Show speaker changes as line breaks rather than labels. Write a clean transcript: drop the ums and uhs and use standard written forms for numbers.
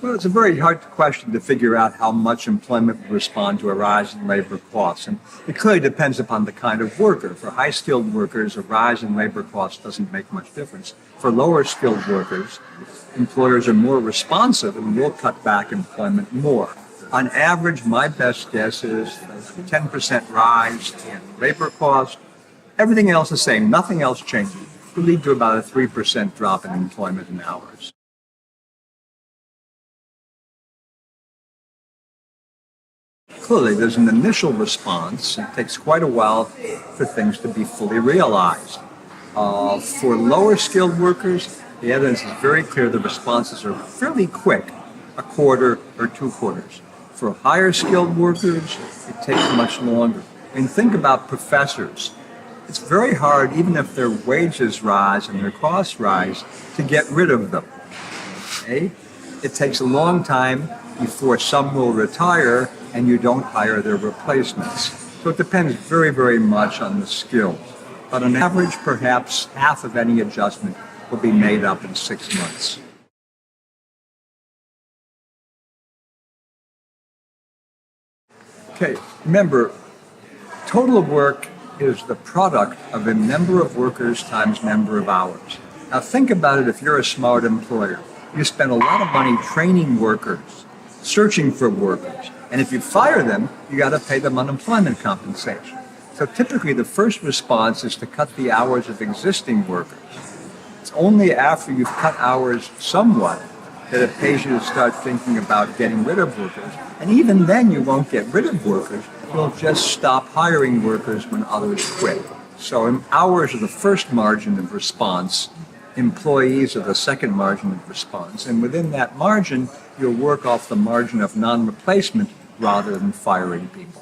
Well, it's a very hard question to figure out how much employment will respond to a rise in labor costs. And it clearly depends upon the kind of worker. For high-skilled workers, a rise in labor costs doesn't make much difference. For lower-skilled workers, employers are more responsive and will cut back employment more. On average, my best guess is a 10% rise in labor cost. Everything else the same, nothing else changing, will lead to about a 3% drop in employment in hours. Clearly, there's an initial response. It takes quite a while for things to be fully realized. For lower skilled workers, the evidence is very clear. The responses are fairly quick, a quarter or 2 quarters. For higher skilled workers, it takes much longer. I mean, think about professors. It's very hard, even if their wages rise and their costs rise, to get rid of them. Okay? It takes a long time before some will retire and you don't hire their replacements. So it depends very, very much on the skills. But on average, perhaps half of any adjustment will be made up in 6 months. Okay, remember, total work is the product of a number of workers times number of hours. Now think about it if you're a smart employer. You spend a lot of money training workers, searching for workers. And if you fire them, you got to pay them unemployment compensation. So typically the first response is to cut the hours of existing workers. It's only after you've cut hours somewhat that it pays you to start thinking about getting rid of workers. And even then you won't get rid of workers. You'll just stop hiring workers when others quit. So hours are the first margin of response. Employees are the second margin of response. And within that margin, you'll work off the margin of non-replacement rather than firing people.